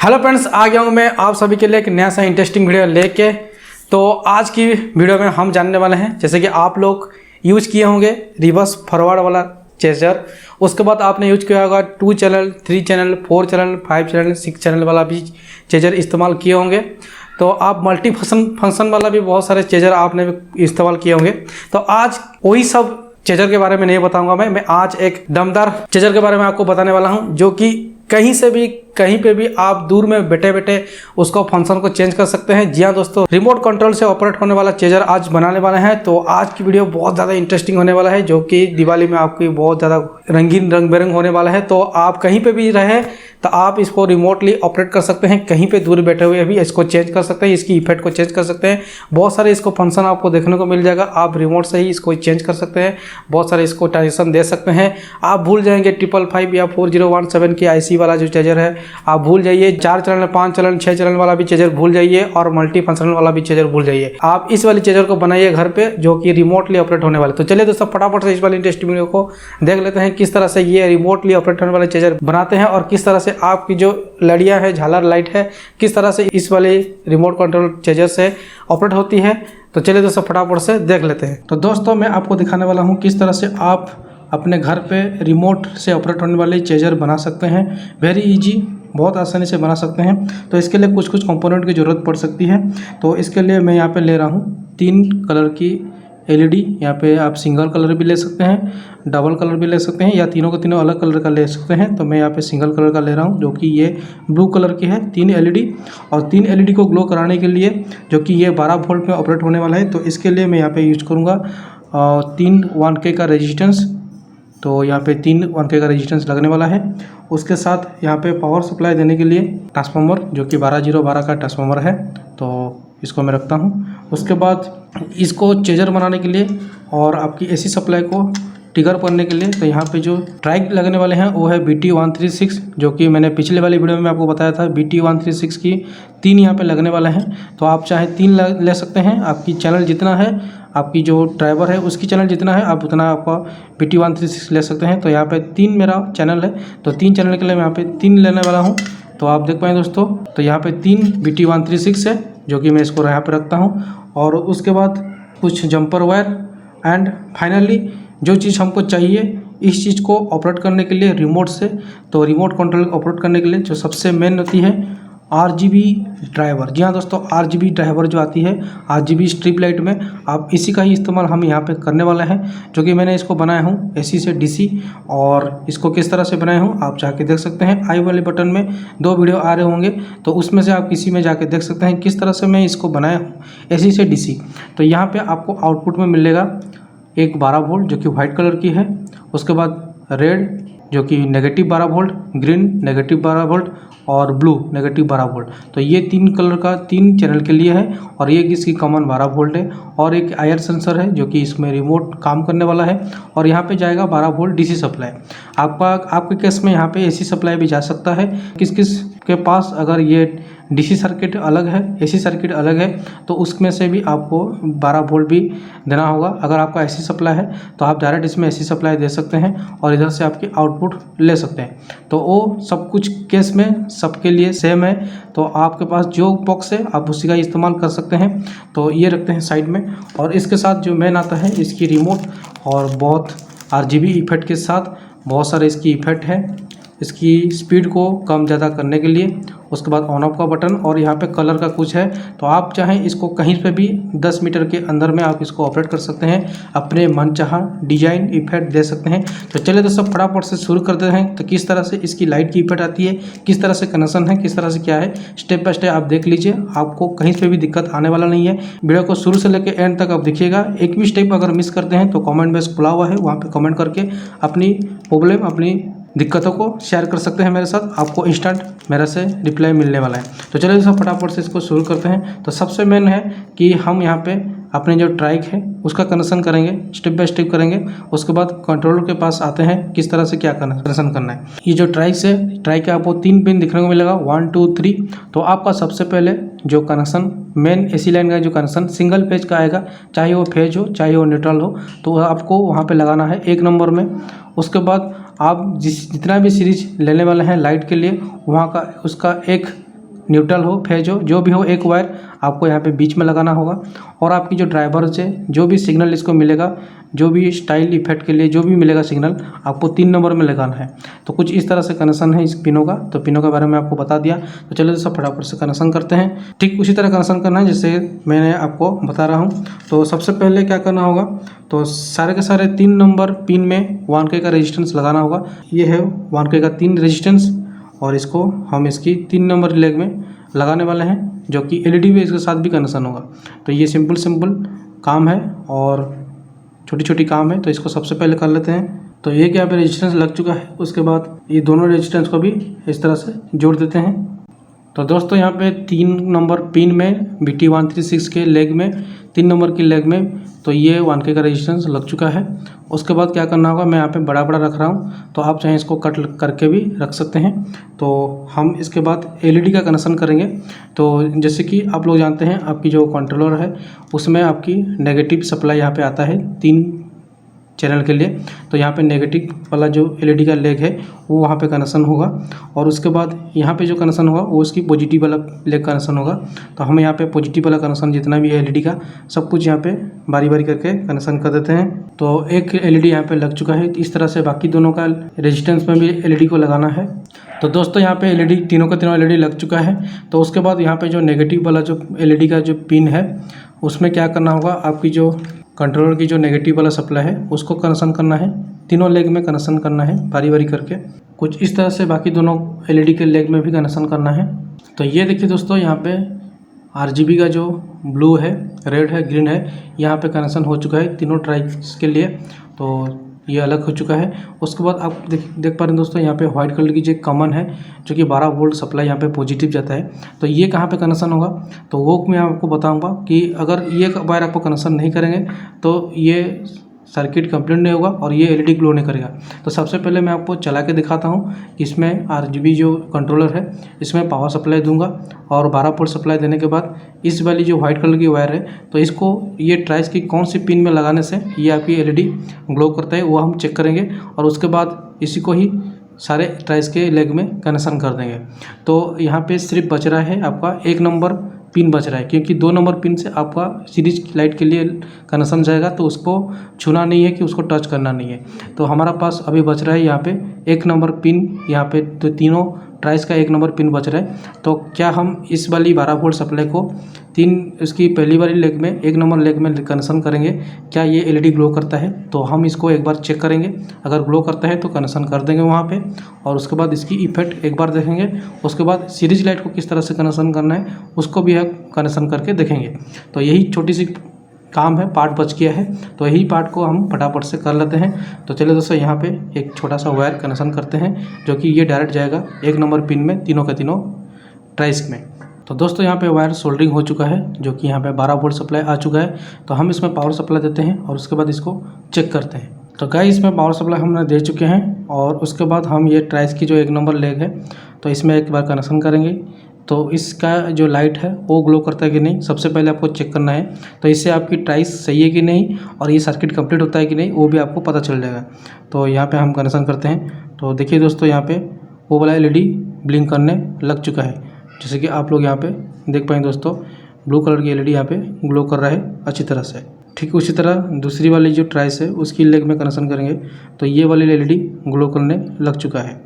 Hello friends, आ गया हूँ मैं आप सभी के लिए एक नया सा इंटरेस्टिंग वीडियो लेके। तो आज की वीडियो में हम जानने वाले हैं, जैसे कि आप लोग यूज किए होंगे रिवर्स फॉरवर्ड वाला चेजर, उसके बाद आपने यूज किया होगा 2 channel 3 channel 4 channel 5 channel 6 channel वाला भी चेजर इस्तेमाल किए होंगे। तो आप मल्टी फंक्शन वाला भी बहुत सारे चेजर आपने भी इस्तेमाल किए होंगे। तो आज वही सब चेजर के बारे में नहीं बताऊंगा मैं आज एक दमदार चेजर के बारे में आपको बताने वाला हूं, जो कि कहीं से भी कहीं पे भी आप दूर में बैठे बैठे उसको फंक्शन को चेंज कर सकते हैं। जी हाँ दोस्तों, रिमोट कंट्रोल से ऑपरेट होने वाला चेजर आज बनाने वाले हैं। तो आज की वीडियो बहुत ज़्यादा इंटरेस्टिंग होने वाला है, जो कि दिवाली में आपकी बहुत ज़्यादा रंगीन रंग बिरंग होने वाला है। तो आप कहीं पे भी रहे तो आप इसको रिमोटली ऑपरेट कर सकते हैं, कहीं पे दूर बैठे हुए भी इसको चेंज कर सकते हैं, इसकी इफेक्ट को चेंज कर सकते हैं। बहुत सारे इसको फंक्शन आपको देखने को मिल जाएगा, आप रिमोट से ही इसको चेंज कर सकते हैं, बहुत सारे इसको ट्रांजेक्शन दे सकते हैं। आप भूल जाएंगे 555 या 4017 की IC वाला जो चेजर है आप भूल जाइए, 4 चैनल 5 चैनल 6 चैनल वाला भी चेजर भूल जाइए और मल्टी फंक्शनल वाला भी चेजर भूल जाइए। आप इस वाली चेजर को बनाइए घर पे, जो कि रिमोटली ऑपरेट होने वाले। तो चलिए दोस्तों, फटाफट से इस वाली इंटरेस्टिंग वीडियो को देख लेते हैं, किस तरह से ये रिमोटली ऑपरेट होने वाले चेजर बनाते हैं और किस तरह से आपकी जो लड़ियाँ है, झालर लाइट है, किस तरह से इस वाले रिमोट कंट्रोल चेजर से ऑपरेट होती है। तो चलिए दोस्तों, फटाफट से देख लेते हैं। तो दोस्तों, मैं आपको दिखाने वाला हूँ किस तरह से आप अपने घर पे रिमोट से ऑपरेट होने वाले चेजर बना सकते हैं। वेरी इजी, बहुत आसानी से बना सकते हैं। तो इसके लिए कुछ कुछ कंपोनेंट की ज़रूरत पड़ सकती है। तो इसके लिए मैं यहाँ पे ले रहा हूँ 3 कलर की LED। यहाँ पे आप सिंगल कलर भी ले सकते हैं, डबल कलर भी ले सकते हैं, या तीनों के तीनों अलग कलर का ले सकते हैं। तो मैं यहाँ पे सिंगल कलर का ले रहा हूँ, जो कि ये ब्लू कलर की है। 3 LED, और 3 LED को ग्लो कराने के लिए, जो कि ये 12 वोल्ट में ऑपरेट होने वाला है, तो इसके लिए मैं यहाँ पे यूज करूँगा 3 1K का रेजिस्टेंस। तो यहाँ पे 3 1K का रेजिस्टेंस लगने वाला है। उसके साथ यहाँ पे पावर सप्लाई देने के लिए ट्रांसफार्मर, जो कि 12012 का ट्रांसफार्मर है, तो इसको मैं रखता हूँ। उसके बाद इसको चेजर बनाने के लिए और आपकी AC सप्लाई को ट्रिगर करने के लिए, तो यहाँ पे जो ट्राइक लगने वाले हैं वो है BT136, जो कि मैंने पिछले वाली वीडियो में आपको बताया था। BT136 की 3 यहाँ पे लगने वाले हैं। तो आप चाहे 3 ले सकते हैं, आपकी चैनल जितना है, आपकी जो ड्राइवर है उसकी चैनल जितना है, आप उतना आपका BT136 ले सकते हैं। तो यहाँ पे 3 मेरा चैनल है, तो 3 चैनल के लिए मैं यहाँ पे 3 लेने वाला हूँ। तो आप देख पाएँ दोस्तों, तो यहाँ पे 3 BT136 है, जो कि मैं इसको यहाँ पे रखता हूँ। और उसके बाद कुछ जंपर वायर एंड फाइनली जो चीज़ हमको चाहिए इस चीज़ को ऑपरेट करने के लिए रिमोट से, तो रिमोट कंट्रोल ऑपरेट करने के लिए जो सबसे मेन होती है RGB ड्राइवर। जी हाँ दोस्तों, RGB ड्राइवर जो आती है RGB स्ट्रिप लाइट में, आप इसी का ही इस्तेमाल हम यहाँ पे करने वाले हैं। जो कि मैंने इसको बनाया हूँ AC से DC, और इसको किस तरह से बनाया हूँ आप जाके देख सकते हैं। आई वाले बटन में 2 वीडियो आ रहे होंगे, तो उसमें से आप किसी में जाके देख सकते हैं किस तरह से मैं इसको बनाया हूँ AC से DC। तो यहाँ पर आपको आउटपुट में मिलेगा एक 12 वोल्ट, जो कि वाइट कलर की है। उसके बाद रेड, जो कि negative 12 volt, green negative 12 volt, और ब्लू नेगेटिव 12 वोल्ट। तो ये 3 कलर का 3 चैनल के लिए है, और ये इसकी कॉमन 12 वोल्ट है। और एक IR सेंसर है, जो कि इसमें रिमोट काम करने वाला है, और यहाँ पे जाएगा 12 वोल्ट DC सप्लाई। आपके केस में यहाँ पे AC सप्लाई भी जा सकता है। किस किस के पास अगर ये DC सर्किट अलग है, AC सर्किट अलग है, तो उसमें से भी आपको 12 वोल्ट भी देना होगा। अगर आपका AC सप्लाई है तो आप डायरेक्ट इसमें AC सप्लाई दे सकते हैं और इधर से आपकी आउटपुट ले सकते हैं। तो वो सब कुछ केस में सबके लिए सेम है। तो आपके पास जो बॉक्स है आप उसी का इस्तेमाल कर सकते हैं। तो ये रखते हैं साइड में। और इसके साथ जो मेन आता है इसकी रिमोट, और बहुत RGB इफेक्ट के साथ बहुत सारे इसकी इफेक्ट है, इसकी स्पीड को कम ज़्यादा करने के लिए। उसके बाद ऑन ऑफ का बटन, और यहाँ पे कलर का कुछ है। तो आप चाहें इसको कहीं पे भी 10 मीटर के अंदर में आप इसको ऑपरेट कर सकते हैं, अपने मनचाहा डिजाइन इफेक्ट दे सकते हैं। तो चलिए दोस्तों, फटाफट से शुरू करते हैं। तो किस तरह से इसकी लाइट की इफेक्ट आती है, किस तरह से कनेक्शन है, किस तरह से क्या है, स्टेप बाय स्टेप आप देख लीजिए। आपको कहीं पर भी दिक्कत आने वाला नहीं है। वीडियो को शुरू से लेकर एंड तक आप देखिएगा। एक भी स्टेप अगर मिस करते हैं तो कॉमेंट बॉक्स खुला हुआ है, वहाँ पर कमेंट करके अपनी प्रॉब्लम, अपनी दिक्कतों को शेयर कर सकते हैं मेरे साथ। आपको इंस्टेंट मेरे से रिप्लाई मिलने वाला है। तो चलिए दोस्तों, फटाफट से इसको शुरू करते हैं। तो सबसे मेन है कि हम यहाँ पे अपने जो ट्राइक है उसका कनेक्शन करेंगे, स्टेप बाय स्टेप करेंगे। उसके बाद कंट्रोलर के पास आते हैं किस तरह से क्या कनेक्शन करना है। ये जो ट्राइक है, ट्राइक के आपको 3 पिन दिखने को मिलेगा, 1 2 3। तो आपका सबसे पहले जो कनेक्शन मेन AC लाइन का जो कनेक्शन सिंगल फेज का आएगा, चाहे वो फेज हो चाहे वो न्यूट्रल हो, तो आपको वहाँ पे लगाना है 1 नंबर में। उसके बाद आप जितना भी सीरीज लेने वाले हैं लाइट के लिए, वहाँ का उसका एक न्यूट्रल हो, फेज हो, जो भी हो, एक वायर आपको यहाँ पे बीच में लगाना होगा। और आपकी जो ड्राइवर से जो भी सिग्नल इसको मिलेगा, जो भी स्टाइल इफेक्ट के लिए जो भी मिलेगा सिग्नल, आपको 3 नंबर में लगाना है। तो कुछ इस तरह से कनेक्शन है इस पिनों का। तो पिनों के बारे में आपको बता दिया, तो चलिए दोस्तों फटाफट से कनेक्शन करते हैं। ठीक उसी तरह कनेक्शन करना है जैसे मैंने आपको बता रहा हूँ। तो सबसे पहले क्या करना होगा, तो सारे के सारे 3 नंबर पिन में 1K का रेजिस्टेंस लगाना होगा। ये है 1K का 3 रेजिस्टेंस, और इसको हम इसकी 3 नंबर लेग में लगाने वाले हैं, जो कि एलईडी भी इसके साथ भी कनेक्शन होगा। तो ये सिंपल काम है और छोटी छोटी काम है, तो इसको सबसे पहले कर लेते हैं। तो ये क्या पे रेजिस्टेंस लग चुका है, उसके बाद ये दोनों रेजिस्टेंस को भी इस तरह से जोड़ देते हैं। तो दोस्तों यहाँ पे 3 नंबर पिन में BT136 के लेग में 3 नंबर की लेग में तो ये 1K का रेजिस्टेंस लग चुका है। उसके बाद क्या करना होगा, मैं यहाँ पे बड़ा बड़ा रख रहा हूँ, तो आप चाहें इसको कट करके भी रख सकते हैं। तो हम इसके बाद एलईडी का कनेक्शन करेंगे। तो जैसे कि आप लोग जानते हैं, आपकी जो कंट्रोलर है उसमें आपकी नेगेटिव सप्लाई यहाँ पे आता है 3 चैनल के लिए। तो यहाँ पे नेगेटिव वाला जो एलईडी का लेग है वो वहाँ पे कनेक्शन होगा, और उसके बाद यहाँ पे जो कनेक्शन होगा वो उसकी पॉजिटिव वाला लेग कनेक्शन होगा। तो हम यहाँ पे पॉजिटिव वाला कनेक्शन जितना भी है एलईडी का, सब कुछ यहाँ पे बारी बारी करके कनेक्शन कर देते हैं। तो एक एलईडी यहाँ पे लग चुका है। इस तरह से बाकी दोनों का रेजिस्टेंस में भी एलईडी को लगाना है। तो दोस्तों यहाँ पे एलईडी तीनों का तीनों एलईडी लग चुका है। तो उसके बाद यहाँ पे जो नेगेटिव वाला जो एलईडी का जो पिन है उसमें क्या करना होगा, आपकी जो कंट्रोलर की जो नेगेटिव वाला सप्लाई है उसको कनेक्शन करना है, तीनों लेग में कनेक्शन करना है बारी बारी करके। कुछ इस तरह से बाकी दोनों एलईडी के लेग में भी कनेक्शन करना है। तो ये देखिए दोस्तों, यहाँ पे RGB का जो ब्लू है, रेड है, ग्रीन है, यहाँ पे कनेक्शन हो चुका है तीनों ट्राइब्स के लिए। तो ये अलग हो चुका है। उसके बाद आप देख पा रहे हैं दोस्तों, यहाँ पे व्हाइट कलर की जो कॉमन है, जो कि 12 वोल्ट सप्लाई यहाँ पे पॉजिटिव जाता है। तो ये कहाँ पे कनेक्शन होगा, तो वो मैं आपको बताऊंगा कि अगर ये वायर आपको कनेक्शन नहीं करेंगे तो ये सर्किट कंप्लीट नहीं होगा और ये एलईडी ग्लो नहीं करेगा। तो सबसे पहले मैं आपको चला के दिखाता हूँ। इसमें RGB जो कंट्रोलर है इसमें पावर सप्लाई दूंगा, और 12 वोल्ट सप्लाई देने के बाद इस वाली जो व्हाइट कलर की वायर है, तो इसको ये ट्राइस की कौन सी पिन में लगाने से ये आपकी एलईडी ग्लो करता है वो हम चेक करेंगे, और उसके बाद इसी को ही सारे ट्राइस के लेग में कनेक्शन कर देंगे। तो यहाँ पे सिर्फ बच रहा है आपका 1 नंबर पिन बच रहा है, क्योंकि 2 नंबर पिन से आपका सीरीज लाइट के लिए कनेक्शन जाएगा, तो उसको छूना नहीं है कि उसको टच करना नहीं है। तो हमारा पास अभी बच रहा है यहाँ पे 1 नंबर पिन, यहाँ पे तो तीनों ट्राइस का 1 नंबर पिन बच रहा है। तो क्या हम इस वाली 12 वोल्ट सप्लाई को इसकी पहली वाली लेग में 1 नंबर लेग में कनेक्शन करेंगे, क्या ये एलईडी ग्लो करता है? तो हम इसको एक बार चेक करेंगे। अगर ग्लो करता है तो कनेक्शन कर देंगे वहाँ पे, और उसके बाद इसकी इफेक्ट एक बार देखेंगे। उसके बाद सीरीज लाइट को किस तरह से कनेक्शन करना है उसको भी हम कनेक्शन करके देखेंगे। तो यही छोटी सी काम है, पार्ट बच गया है, तो यही पार्ट को हम फटाफट से कर लेते हैं। तो चलिए दोस्तों, यहाँ पे एक छोटा सा वायर कनेक्शन करते हैं, जो कि ये डायरेक्ट जाएगा 1 नंबर पिन में, तीनों के तीनों ट्राइस में। तो दोस्तों यहाँ पे वायर सोल्डरिंग हो चुका है, जो कि यहाँ पे 12 वोल्ट सप्लाई आ चुका है। तो हम इसमें पावर सप्लाई देते हैं और उसके बाद इसको चेक करते हैं। तो गाइस, इसमें पावर सप्लाई हमने दे चुके हैं, और उसके बाद हम ये ट्राइस की जो 1 नंबर लेग है तो इसमें एक बार कनेक्शन करेंगे। तो इसका जो लाइट है वो ग्लो करता है कि नहीं, सबसे पहले आपको चेक करना है। तो इससे आपकी ट्राइस सही है कि नहीं और ये सर्किट कंप्लीट होता है कि नहीं, वो भी आपको पता चल जाएगा। तो यहाँ पे हम कनेक्शन करते हैं। तो देखिए दोस्तों, यहाँ पे वो वाला एलईडी ब्लिंक करने लग चुका है, जैसे कि आप लोग यहाँ पे देख पाएंगे दोस्तों, ब्लू कलर की एलईडी यहाँ पे ग्लो कर रहा है अच्छी तरह से। ठीक उसी तरह दूसरी वाली जो ट्राइस है उसकी लेग में कनेक्शन करेंगे, तो ये वाली एलईडी ग्लो करने लग चुका है।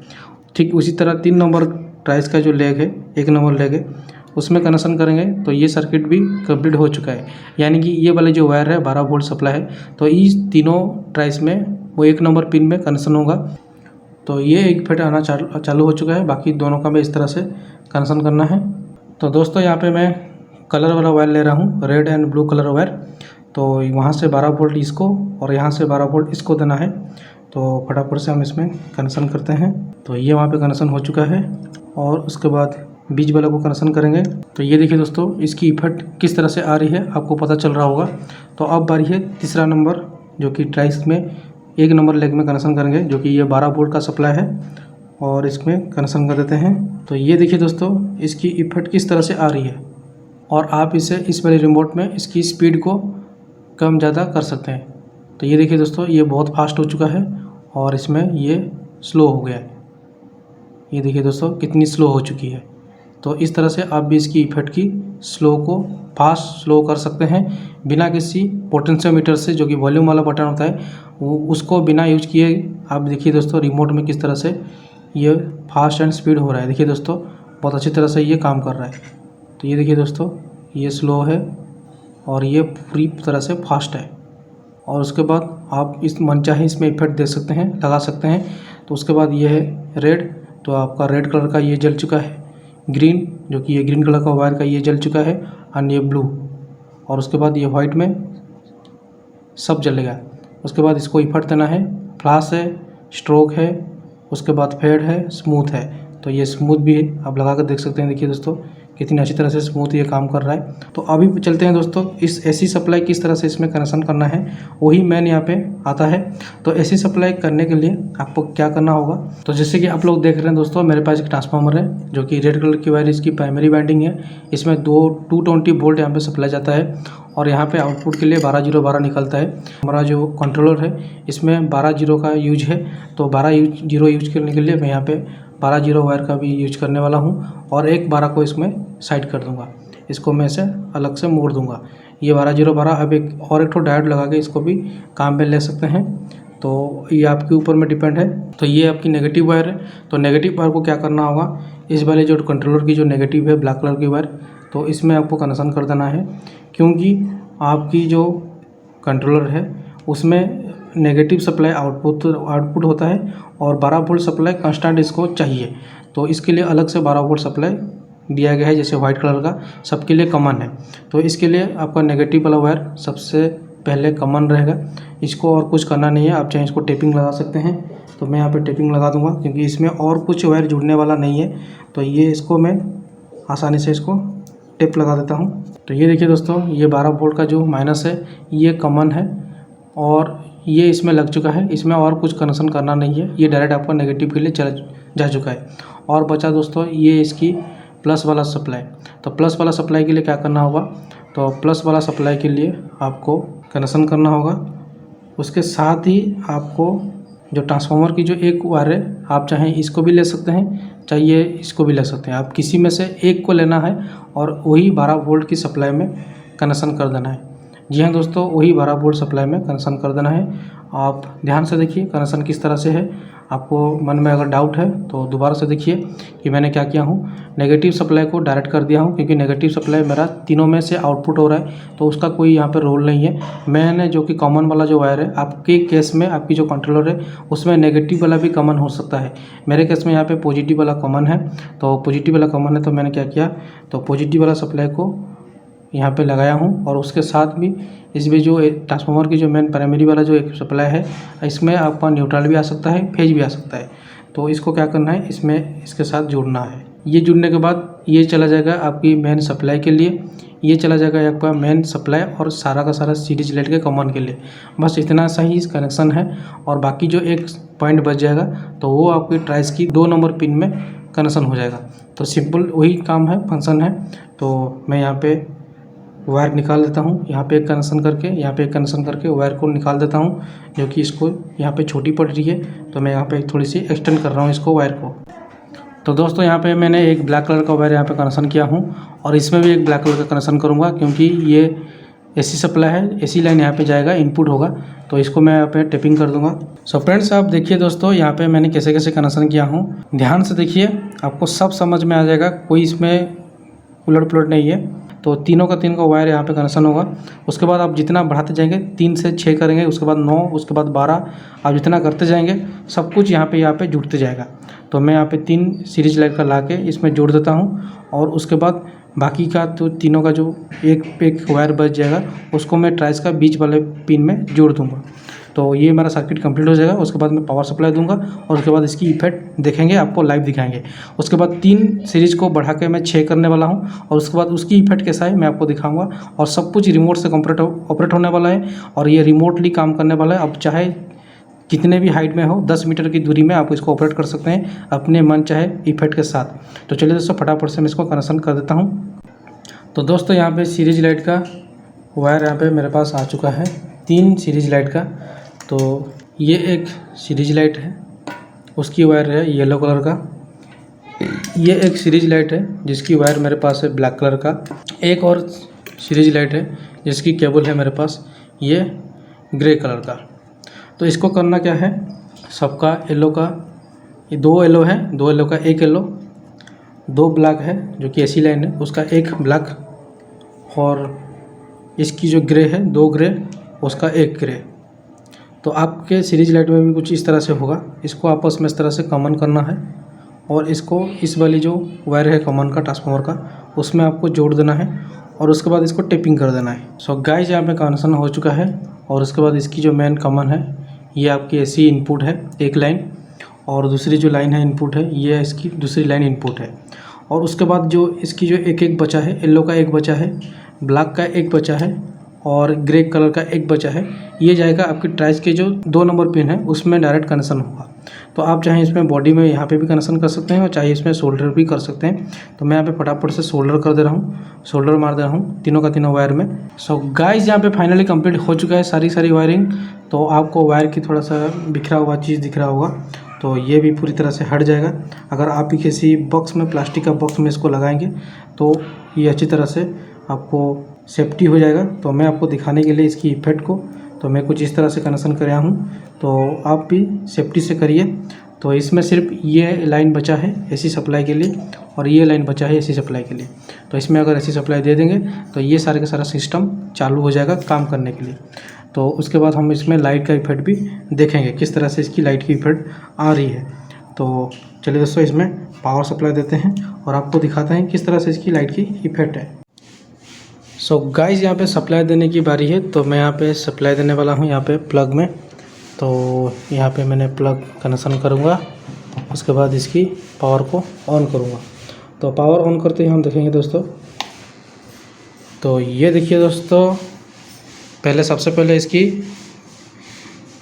ठीक उसी तरह 3 नंबर ट्राइस का जो लेग है, 1 नंबर लेग है, उसमें कनेक्शन करेंगे, तो ये सर्किट भी कंप्लीट हो चुका है। यानी कि ये वाले जो वायर है 12 वोल्ट सप्लाई है, तो इस तीनों ट्राइस में वो 1 नंबर पिन में कनेक्शन होगा। तो ये एक फिट आना चालू हो चुका है। बाकी दोनों का भी इस तरह से कनेक्शन करना है। तो दोस्तों यहाँ पे मैं कलर वाला वायर ले रहा हूँ, red and blue colour wire. तो वहाँ से 12 वोल्ट इसको और यहाँ से 12 वोल्ट इसको देना है। तो फटाफट से हम इसमें कनेक्शन करते हैं। तो ये वहाँ पे कनेक्शन हो चुका है, और उसके बाद बीच वाला को कनेक्शन करेंगे। तो ये देखिए दोस्तों, इसकी इफेक्ट किस तरह से आ रही है आपको पता चल रहा होगा। तो अब बारी है तीसरा नंबर, जो कि ट्राइस में 1 नंबर लेग में कनेक्शन करेंगे, जो कि ये 12 वोल्ट का सप्लाई है, और इसमें कनेक्शन कर देते हैं। तो ये देखिए दोस्तों, इसकी इफेक्ट किस तरह से आ रही है, और आप इसे इस वाले रिमोट में इसकी स्पीड को कम ज़्यादा कर सकते हैं। तो ये देखिए दोस्तों, ये बहुत फास्ट हो चुका है और इसमें ये स्लो हो गया है। ये देखिए दोस्तों, कितनी स्लो हो चुकी है। तो इस तरह से आप भी इसकी इफेक्ट की स्लो को फास्ट स्लो कर सकते हैं बिना किसी पोटेंशियोमीटर से, जो कि वॉल्यूम वाला बटन होता है वो उसको बिना यूज किए। आप देखिए दोस्तों रिमोट में किस तरह से ये फास्ट एंड स्पीड हो रहा है। देखिए दोस्तों बहुत अच्छी तरह से ये काम कर रहा है। तो ये देखिए दोस्तों ये स्लो है और ये पूरी तरह से फास्ट है। और उसके बाद आप इस मनचाहे इसमें इफेक्ट दे सकते हैं, लगा सकते हैं। तो उसके बाद ये है रेड, तो आपका रेड कलर का ये जल चुका है। ग्रीन, जो कि ये ग्रीन कलर का वायर का ये जल चुका है। एंड ये ब्लू, और उसके बाद ये वाइट में सब जलेगा। उसके बाद इसको इफेक्ट देना है। फ्लैश है, स्ट्रोक है, उसके बाद फेड है, स्मूथ है। तो ये स्मूथ भी है, आप लगा कर देख सकते हैं। देखिए दोस्तों कितनी अच्छी तरह से स्मूथ ये काम कर रहा है। तो अभी चलते हैं दोस्तों इस एसी सप्लाई किस तरह से इसमें कनेक्शन करना है, वही मेन यहाँ पे आता है। तो एसी सप्लाई करने के लिए आपको क्या करना होगा, तो जैसे कि आप लोग देख रहे हैं दोस्तों मेरे पास एक ट्रांसफार्मर है जो कि रेड कलर की वायर इसकी प्राइमरी वाइंडिंग है। इसमें 220 वोल्ट यहाँ पे सप्लाई जाता है और यहाँ पे आउटपुट के लिए 12 निकलता है। हमारा जो कंट्रोलर है इसमें 12 का यूज है। तो 12 यूज करने के लिए मैं यहाँ पे 12 वायर का भी यूज करने वाला हूँ और एक 12 को इसमें साइड कर दूंगा। इसको मैं इसे अलग से मोड़ दूंगा। ये 12 अब एक ठो डायोड लगा के इसको भी काम में ले सकते हैं। तो ये आपके ऊपर में डिपेंड है। तो ये आपकी नेगेटिव वायर है। तो नेगेटिव वायर को क्या करना होगा, इस वाले जो कंट्रोलर की जो नेगेटिव है ब्लैक कलर की वायर, तो इसमें आपको कनेक्शन कर देना है। क्योंकि आपकी जो कंट्रोलर है उसमें नेगेटिव सप्लाई आउटपुट होता है और 12 वोल्ट सप्लाई कांस्टेंट इसको चाहिए। तो इसके लिए अलग से 12 वोल्ट सप्लाई दिया गया है, जैसे वाइट कलर का सबके लिए कॉमन है। तो इसके लिए आपका नेगेटिव वाला वायर सबसे पहले कॉमन रहेगा। इसको और कुछ करना नहीं है, आप चाहे इसको टेपिंग लगा सकते हैं। तो मैं यहाँ पे टेपिंग लगा दूंगा क्योंकि इसमें और कुछ वायर जुड़ने वाला नहीं है। तो ये इसको मैं आसानी से इसको टेप लगा देता हूँ। तो ये देखिए दोस्तों ये 12 वोल्ट का जो माइनस है ये कॉमन है और ये इसमें लग चुका है। इसमें और कुछ कनेक्शन करना नहीं है, ये डायरेक्ट आपका नेगेटिव के लिए जा चुका है। और बचा दोस्तों ये इसकी प्लस वाला सप्लाई। तो प्लस वाला सप्लाई के लिए क्या करना होगा, तो प्लस वाला सप्लाई के लिए आपको कनेक्शन करना होगा। उसके साथ ही आपको जो ट्रांसफार्मर की जो एक वायर है, आप चाहें इसको भी ले सकते हैं, चाहिए इसको भी ले सकते हैं। आप किसी में से एक को लेना है और वही 12 वोल्ट की सप्लाई में कनेक्शन कर देना है। जी हाँ दोस्तों, वही 12 वोल्ट सप्लाई में कनेक्शन कर देना है। आप ध्यान से देखिए कनेक्शन किस तरह से है। आपको मन में अगर डाउट है तो दोबारा से देखिए कि मैंने क्या किया हूँ। नेगेटिव सप्लाई को डायरेक्ट कर दिया हूँ क्योंकि नेगेटिव सप्लाई मेरा तीनों में से आउटपुट हो रहा है, तो उसका कोई यहाँ पे रोल नहीं है। मैंने जो कि कॉमन वाला जो वायर है, आपके केस में आपकी जो कंट्रोलर है उसमें नेगेटिव वाला भी कॉमन हो सकता है। मेरे केस में यहाँ पे पॉजिटिव वाला कॉमन है। तो पॉजिटिव वाला कॉमन है तो मैंने क्या किया, तो पॉजिटिव वाला सप्लाई को यहाँ पे लगाया हूँ और उसके साथ भी इसमें जो ट्रांसफार्मर की जो मेन प्राइमरी वाला जो एक सप्लाई है, इसमें आपका न्यूट्रल भी आ सकता है, फेज भी आ सकता है। तो इसको क्या करना है, इसमें इसके साथ जुड़ना है। ये जुड़ने के बाद ये चला जाएगा आपकी मेन सप्लाई के लिए, ये चला जाएगा आपका मेन सप्लाई और सारा का सारा सीरीज लाइट के कॉमन के लिए। बस इतना सा ही कनेक्शन है और बाकी जो एक पॉइंट बच जाएगा तो वो आपकी ट्राइस की 2 नंबर पिन में कनेक्शन हो जाएगा। तो सिंपल वही काम है, फंक्शन है। तो मैं यहाँ पे वायर निकाल देता हूँ, यहाँ पे एक कनेक्शन करके, यहाँ पे एक कनेक्शन करके वायर को निकाल देता हूँ, जो कि इसको यहाँ पे छोटी पड़ रही है। तो मैं यहाँ पे थोड़ी सी एक्सटेंड कर रहा हूँ इसको वायर को। तो दोस्तों यहाँ पे मैंने एक ब्लैक कलर का वायर यहाँ पे कनेक्शन किया हूँ और इसमें भी एक ब्लैक कलर का कनेक्शन करूँगा क्योंकि ये एसी सप्लाई है, एसी लाइन यहाँ पे जाएगा, इनपुट होगा। तो इसको मैं यहाँ पे टेपिंग कर दूंगा। सो फ्रेंड्स आप देखिए दोस्तों यहाँ पे मैंने कैसे कैसे कनेक्शन किया हूँ, ध्यान से देखिए आपको सब समझ में आ जाएगा, कोई इसमें उलट पुलट नहीं है। तो तीनों का वायर यहाँ पे कनेक्शन होगा। उसके बाद आप जितना बढ़ाते जाएंगे, 3 से 6 करेंगे, उसके बाद 9, उसके बाद 12, आप जितना करते जाएंगे सब कुछ यहाँ पे जुड़ते जाएगा। तो मैं यहाँ पे 3 सीरीज लाइट का ला के इसमें जोड़ देता हूँ और उसके बाद बाकी का तो तीनों का जो एक वायर बच जाएगा उसको मैं ट्राइस का बीच वाले पिन में जोड़ दूँगा। तो ये मेरा सर्किट कंप्लीट हो जाएगा। उसके बाद मैं पावर सप्लाई दूंगा और उसके बाद इसकी इफेक्ट देखेंगे, आपको लाइव दिखाएंगे। उसके बाद 3 सीरीज को बढ़ा के मैं 6 करने वाला हूं और उसके बाद उसकी इफेक्ट कैसा है मैं आपको दिखाऊंगा। और सब कुछ रिमोट से ऑपरेट होने वाला है और ये रिमोटली काम करने वाला है। अब चाहे कितने भी हाइट में हो, 10 मीटर की दूरी में आप इसको ऑपरेट कर सकते हैं अपने मन चाहे इफेक्ट के साथ। तो चलिए दोस्तों फटाफट से मैं इसको कनेक्शन कर देता हूँ। तो दोस्तों यहाँ पे सीरीज लाइट का वायर यहाँ पे मेरे पास आ चुका है, 3 सीरीज लाइट का। तो ये एक सीरीज लाइट है, उसकी वायर है येलो कलर का। ये एक सीरीज लाइट है जिसकी वायर मेरे पास है ब्लैक कलर का। एक और सीरीज लाइट है जिसकी केबल है मेरे पास ये ग्रे कलर का। तो इसको करना क्या है, सबका येलो का, ये 2 येलो है, 2 येलो का 1 येलो, 2 ब्लैक है जो कि एसी लाइन है उसका 1 ब्लैक, और इसकी जो ग्रे है 2 ग्रे उसका 1 ग्रे। तो आपके सीरीज लाइट में भी कुछ इस तरह से होगा। इसको आपस में इस तरह से कॉमन करना है और इसको इस वाली जो वायर है कॉमन का ट्रांसफार्मर का उसमें आपको जोड़ देना है और उसके बाद इसको टेपिंग कर देना है। सो गाइस यहाँ पे कनेक्शन हो चुका है और उसके बाद इसकी जो मेन कॉमन है ये आपकी एसी इनपुट है एक लाइन, और दूसरी जो लाइन है इनपुट है ये इसकी दूसरी लाइन इनपुट है। और उसके बाद जो इसकी जो एक बचा है, येलो का 1 बचा है, ब्लैक का 1 बचा है और ग्रे कलर का 1 बचा है, ये जाएगा आपकी ट्राइस के जो 2 नंबर पिन है उसमें डायरेक्ट कनेक्शन होगा। तो आप चाहे इसमें बॉडी में यहाँ पे भी कनेक्शन कर सकते हैं और चाहे इसमें सोल्डर भी कर सकते हैं। तो मैं यहाँ पे फटाफट से सोल्डर कर दे रहा हूँ, सोल्डर मार दे रहा हूँ तीनों का तीनों वायर में। सो गाइस यहाँ पे फाइनली कंप्लीट हो चुका है सारी वायरिंग। तो आपको वायर की थोड़ा सा बिखरा हुआ चीज़ दिख रहा होगा, तो ये भी पूरी तरह से हट जाएगा। अगर आप भी किसी बॉक्स में, प्लास्टिक का बॉक्स में इसको लगाएंगे तो ये अच्छी तरह से आपको सेफ्टी हो जाएगा। तो मैं आपको दिखाने के लिए इसकी इफेक्ट को, तो मैं कुछ इस तरह से कनेक्शन कर रहा हूँ, तो आप भी सेफ्टी से करिए। तो इसमें सिर्फ ये लाइन बचा है एसी सप्लाई के लिए और ये लाइन बचा है एसी सप्लाई के लिए। तो इसमें अगर एसी सप्लाई दे देंगे तो ये सारे का सारा सिस्टम चालू हो जाएगा काम करने के लिए। तो उसके बाद हम इसमें लाइट का इफेक्ट भी देखेंगे किस तरह से इसकी लाइट की इफेक्ट आ रही है। तो चलिए दोस्तों इसमें पावर सप्लाई देते हैं और आपको दिखाते हैं किस तरह से इसकी लाइट की इफेक्ट है। सो गाइस यहाँ पे सप्लाई देने की बारी है। तो मैं यहाँ पे सप्लाई देने वाला हूँ यहाँ पे प्लग में। तो यहाँ पे मैंने प्लग कनेक्शन करूँगा, उसके बाद इसकी पावर को ऑन करूँगा। तो पावर ऑन करते ही हम देखेंगे दोस्तों, तो ये देखिए दोस्तों, पहले सबसे पहले इसकी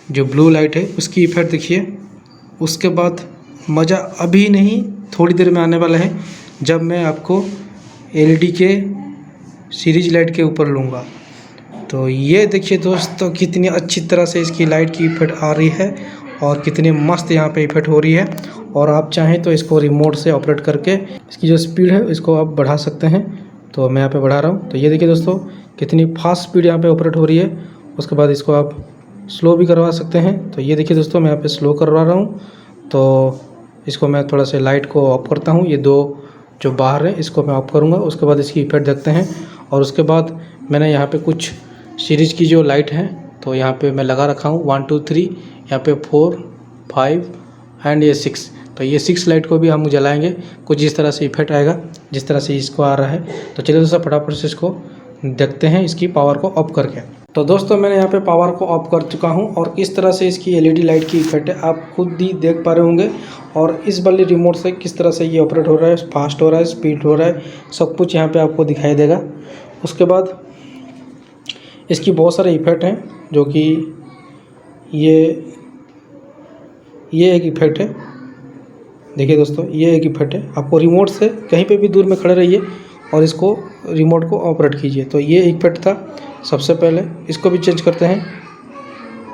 जो ब्लू लाइट है उसकी इफेक्ट देखिए। उसके बाद मज़ा अभी नहीं, थोड़ी देर में आने वाला है जब मैं आपको एलईडी के सीरीज लाइट के ऊपर लूँगा। तो ये देखिए दोस्तों कितनी अच्छी तरह से इसकी लाइट की इफेक्ट आ रही है और कितनी मस्त यहाँ पे इफेक्ट हो रही है। और आप चाहें तो इसको रिमोट से ऑपरेट करके इसकी जो स्पीड है इसको आप बढ़ा सकते हैं। तो मैं यहाँ पे बढ़ा रहा हूँ। तो ये देखिए दोस्तों कितनी फास्ट स्पीड यहाँ पे ऑपरेट हो रही है। उसके बाद इसको आप स्लो भी करवा सकते हैं। तो ये देखिए दोस्तों मैं यहाँ पे स्लो करवा रहा हूँ। तो इसको मैं थोड़ा सा लाइट को ऑफ करता हूँ, ये 2 जो बाहर है इसको मैं ऑफ करूँगा। उसके बाद इसकी इफेक्ट देखते हैं। और उसके बाद मैंने यहाँ पे कुछ सीरीज की जो लाइट है तो यहाँ पे मैं लगा रखा हूँ 1 2 3, यहाँ पे 4 5 एंड ये 6। तो ये 6 लाइट को भी हम जलाएंगे, कुछ इस तरह से इफेक्ट आएगा जिस तरह से इसको आ रहा है। तो चलिए दोस्तों फटाफट से इसको देखते हैं इसकी पावर को ऑफ करके। तो दोस्तों मैंने यहाँ पे पावर को ऑफ कर चुका हूँ और किस तरह से इसकी एलईडी लाइट की इफेक्ट है आप खुद ही देख पा रहे होंगे। और इस वाली रिमोट से किस तरह से ये ऑपरेट हो रहा है, फास्ट हो रहा है, स्पीड हो रहा है, सब कुछ यहाँ पे आपको दिखाई देगा। उसके बाद इसकी बहुत सारे इफेक्ट हैं जो कि ये एक इफेक्ट है। देखिए दोस्तों ये एक इफेक्ट है। आपको रिमोट से कहीं पे भी दूर में खड़े रहिए और इसको रिमोट को ऑपरेट कीजिए। तो ये इफेक्ट था सबसे पहले, इसको भी चेंज करते हैं।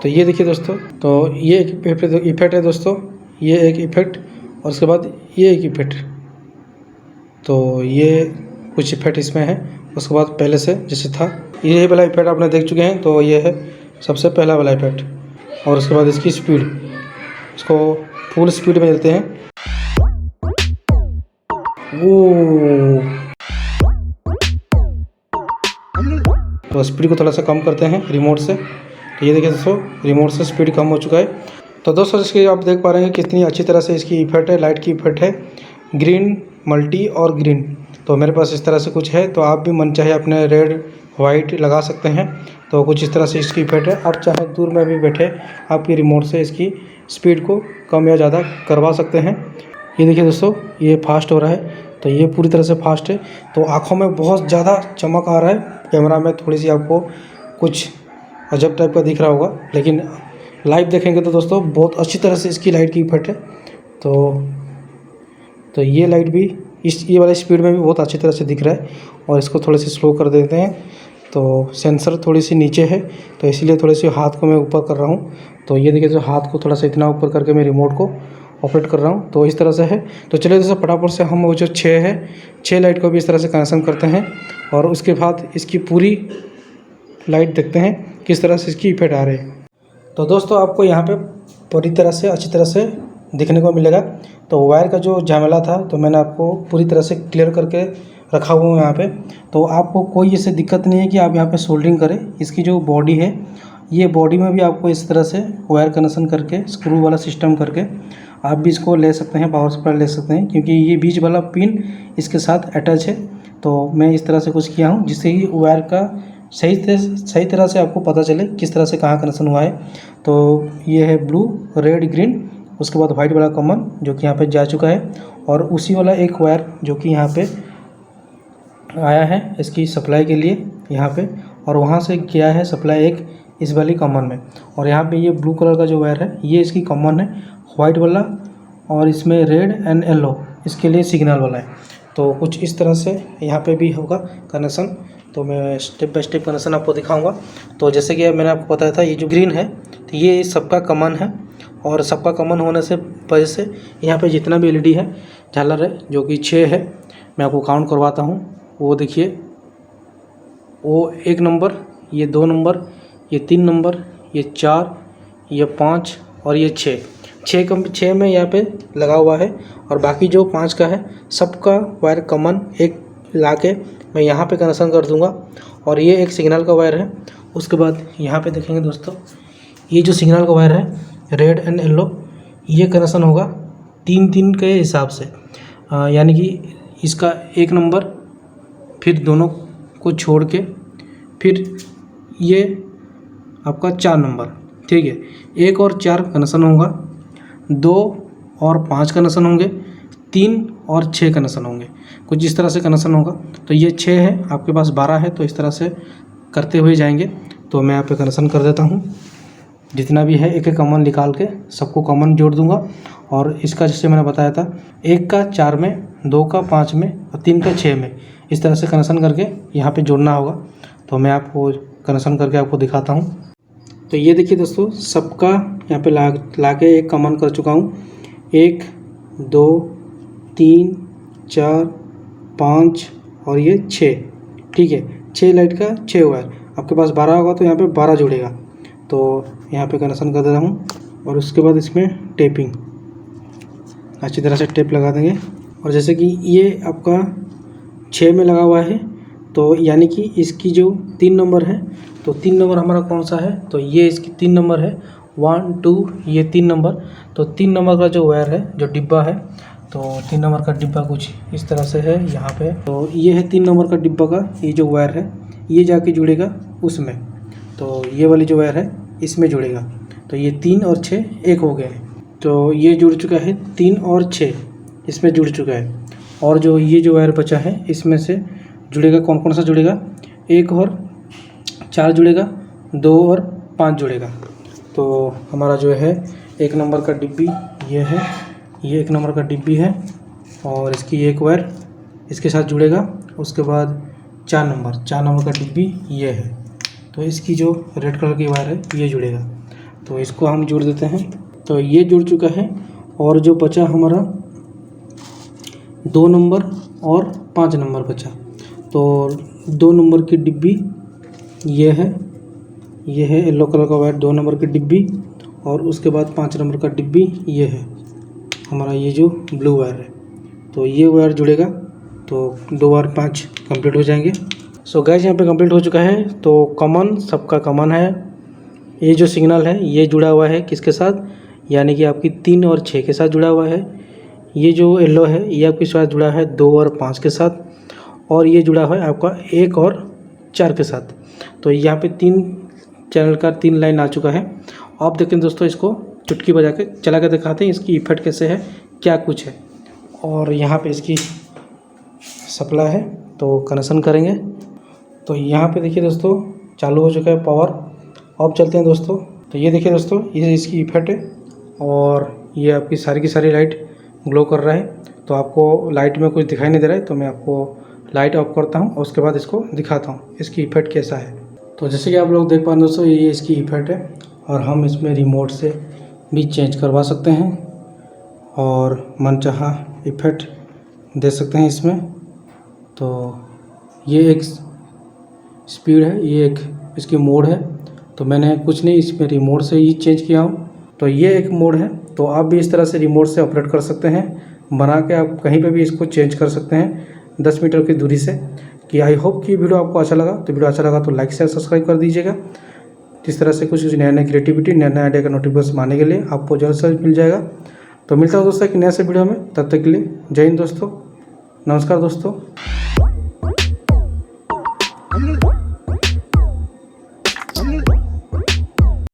तो ये देखिए दोस्तों, तो ये एक इफेक्ट है दोस्तों, ये एक इफेक्ट और उसके बाद ये एक इफेक्ट। तो ये कुछ इफेक्ट इसमें है। उसके बाद पहले से जैसे था ये वाला इफेक्ट आपने देख चुके हैं। तो ये है सबसे पहला वाला इफेक्ट। और उसके बाद इसकी स्पीड, इसको फुल स्पीड में देते हैं। तो स्पीड को थोड़ा सा कम करते हैं रिमोट से। तो ये देखिए दोस्तों रिमोट से स्पीड कम हो चुका है। तो दोस्तों इसकी आप देख पा रहे हैं कितनी अच्छी तरह से इसकी इफेक्ट है, लाइट की इफेक्ट है, ग्रीन, मल्टी और ग्रीन। तो मेरे पास इस तरह से कुछ है। तो आप भी मन चाहे अपने रेड वाइट लगा सकते हैं। तो कुछ इस तरह से इसकी इफेक्ट है। आप चाहे दूर में भी बैठे आपकी रिमोट से इसकी स्पीड को कम या ज़्यादा करवा सकते हैं। ये देखिए दोस्तों ये फास्ट हो रहा है। तो ये पूरी तरह से फास्ट है। तो आँखों में बहुत ज़्यादा चमक आ रहा है। कैमरा में थोड़ी सी आपको कुछ अजब टाइप का दिख रहा होगा, लेकिन लाइव देखेंगे तो दोस्तों बहुत अच्छी तरह से इसकी लाइट की इफेक्ट है। तो ये लाइट भी ये वाले स्पीड में भी बहुत अच्छी तरह से दिख रहा है। और इसको थोड़े से स्लो कर देते हैं। तो सेंसर थोड़ी सी नीचे है तो इसीलिए थोड़ी सी हाथ को मैं ऊपर कर रहा हूँ। तो ये देखिए तो हाथ को थोड़ा सा इतना ऊपर करके मैं रिमोट को ऑपरेट कर रहा हूँ। तो इस तरह से है। तो चलिए दोस्तों फटाफट से हम वो जो 6 लाइट को भी इस तरह से कनेक्शन करते हैं और उसके बाद इसकी पूरी लाइट देखते हैं किस तरह से इसकी इफेक्ट आ रहे हैं। तो दोस्तों आपको यहाँ पे पूरी तरह से अच्छी तरह से दिखने को मिलेगा। तो वायर का जो झमेला था तो मैंने आपको पूरी तरह से क्लियर करके रखा हुआ हूँ यहाँ पे। तो आपको कोई ऐसे दिक्कत नहीं है कि आप यहाँ पे सोल्डरिंग करें। इसकी जो बॉडी है, ये बॉडी में भी आपको इस तरह से वायर कनेक्शन करके स्क्रू वाला सिस्टम करके आप भी इसको ले सकते हैं, पावर सप्लाई ले सकते हैं, क्योंकि ये बीच वाला पिन इसके साथ अटैच है। तो मैं इस तरह से कुछ किया हूँ जिससे कि वायर का सही तरह से आपको पता चले किस तरह से कहाँ कनेक्शन हुआ है। तो ये है ब्लू, रेड, ग्रीन, उसके बाद वाइट वाला कॉमन जो कि यहाँ पे जा चुका है, और उसी वाला एक वायर जो कि यहाँ पे आया है इसकी सप्लाई के लिए यहाँ पे, और वहाँ से किया है सप्लाई एक इस वाली कॉमन में। और यहाँ पे ये ब्लू कलर का जो वायर है ये इसकी कॉमन है, वाइट वाला, और इसमें रेड एंड येलो इसके लिए सिग्नल वाला है। तो कुछ इस तरह से यहाँ पे भी होगा कनेक्शन। तो मैं स्टेप बाय स्टेप कनेक्शन आपको दिखाऊंगा। तो जैसे कि मैंने आपको बताया था, ये जो ग्रीन है तो ये सबका कॉमन है, और सबका कॉमन होने से वजह से यहाँ पे जितना भी एलईडी है, झालर है, जो कि 6 है, मैं आपको काउंट करवाता हूँ। वो देखिए, वो 1 नंबर, ये 2 नंबर, ये 3 नंबर, ये 4, ये 5 और ये 6 में यहाँ पे लगा हुआ है, और बाकी जो 5 का है सबका वायर कॉमन एक ला के मैं यहाँ पे कनेक्शन कर दूंगा। और ये एक सिग्नल का वायर है। उसके बाद यहाँ पे देखेंगे दोस्तों, ये जो सिग्नल का वायर है रेड एंड येलो, ये कनेक्शन होगा 3-3 के हिसाब से, यानी कि इसका 1 नंबर, फिर दोनों को छोड़ के फिर ये आपका 4 नंबर, ठीक है। 1 और 4 कनेक्शन होगा, 2 और 5 कनेक्शन होंगे, 3 और 6 कनेक्शन होंगे, कुछ इस तरह से कनेक्शन होगा। तो ये 6 है, आपके पास 12 है, तो इस तरह से करते हुए जाएंगे। तो मैं यहाँ पे कनेक्शन कर देता हूँ, जितना भी है एक एक कॉमन निकाल के सबको कॉमन जोड़ दूंगा। और इसका जैसे मैंने बताया था, 1 का 4 में, 2 का 5 में और 3 का 6 में, इस तरह से कनेक्शन करके यहाँ पे जोड़ना होगा। तो मैं आपको कनेक्शन करके आपको दिखाता हूँ। तो ये देखिए दोस्तों, सबका यहाँ पे ला के एक कॉमन कर चुका हूँ। 1, 2, 3, 4, 5 और ये 6, ठीक है। 6 लाइट का 6 वायर, आपके पास 12 होगा तो यहाँ पे 12 जुड़ेगा। तो यहाँ पे कनेक्शन कर देता हूँ, और उसके बाद इसमें टेपिंग अच्छी तरह से टेप लगा देंगे। और जैसे कि ये आपका 6 में लगा हुआ है, तो यानी कि इसकी जो 3 नंबर है, तो 3 नंबर हमारा कौन सा है, तो ये इसकी 3 नंबर है, 1, 2, ये 3 नंबर। तो 3 नंबर का जो वायर है, जो डिब्बा है, तो 3 नंबर का डिब्बा कुछ इस तरह से है यहाँ पे। तो ये है 3 नंबर का डिब्बा का ये जो वायर है, ये जाके जुड़ेगा उसमें। तो ये वाली जो वायर है इसमें जुड़ेगा। तो ये 3 और 6 एक हो गए हैं। तो ये जुड़ चुका है, 3 और 6 इसमें जुड़ चुका है। और जो ये जो वायर बचा है इसमें से जुड़ेगा, कौन कौन सा जुड़ेगा, 1 और 4 जुड़ेगा, 2 और 5 जुड़ेगा। तो हमारा जो है 1 नंबर का डिब्बी ये है, ये 1 नंबर का डिब्बी है, और इसकी एक वायर इसके साथ जुड़ेगा। उसके बाद 4 नंबर का डिब्बी ये है, तो इसकी जो रेड कलर की वायर है ये जुड़ेगा। तो इसको हम जोड़ देते हैं। तो ये जुड़ चुका है, और जो बचा हमारा 2 नंबर और 5 नंबर बचा। तो 2 नंबर की डिब्बी ये है येलो कलर का वायर, 2 नंबर की डिब्बी, और उसके बाद 5 नंबर का डिब्बी ये है हमारा, ये जो ब्लू वायर है। तो ये वायर जुड़ेगा, तो 2 और 5 कंप्लीट हो जाएंगे। सो गाइस, यहाँ पे कंप्लीट हो चुका है। तो कॉमन, सबका कॉमन है। ये जो सिग्नल है ये जुड़ा हुआ है किसके साथ, यानी कि आपकी 3 और 6 के साथ जुड़ा हुआ है। ये जो येलो है ये आपके साथ जुड़ा है 2 और 5 के साथ, और ये जुड़ा हुआ है आपका 1 और 4 के साथ। तो यहाँ पे 3 चैनल का 3 लाइन आ चुका है। आप देखें दोस्तों, इसको चुटकी बजा के चला के दिखाते हैं इसकी इफेक्ट कैसे है, क्या कुछ है। और यहाँ पे इसकी सप्लाई है, तो कनेक्शन करेंगे। तो यहाँ पे देखिए दोस्तों, चालू हो चुका है पावर। अब चलते हैं दोस्तों। तो ये देखिए दोस्तों, ये इसकी इफेक्ट है, और ये आपकी सारी की सारी लाइट ग्लो कर रहा है। तो आपको लाइट में कुछ दिखाई नहीं दे रहा है, तो मैं आपको लाइट ऑफ करता हूँ और उसके बाद इसको दिखाता हूँ इसकी इफेक्ट कैसा है। तो जैसे कि आप लोग देख पा रहे हैं दोस्तों, ये इसकी इफेक्ट है, और हम इसमें रिमोट से भी चेंज करवा सकते हैं। और मनचाहा इफेक्ट दे सकते हैं इसमें। तो ये एक स्पीड है, ये एक इसकी मोड है। तो मैंने कुछ नहीं, इसमें रिमोट से ही चेंज किया हूँ। तो ये एक मोड है, तो आप भी इस तरह से रिमोट से ऑपरेट कर सकते हैं। बना के आप कहीं पे भी इसको चेंज कर सकते हैं 10 मीटर की दूरी से। कि आई होप कि वीडियो आपको अच्छा लगा। तो वीडियो अच्छा लगा तो लाइक शेयर सब्सक्राइब कर दीजिएगा। इस तरह से कुछ नया नया क्रिएटिविटी, नया नया आइडिया का नोटिफिकेशन आने के लिए आपको जल्द से जल्द मिल जाएगा। तो मिलता हूँ दोस्तों एक नए से वीडियो में, तब तक के लिए जय हिंद दोस्तों, नमस्कार दोस्तों।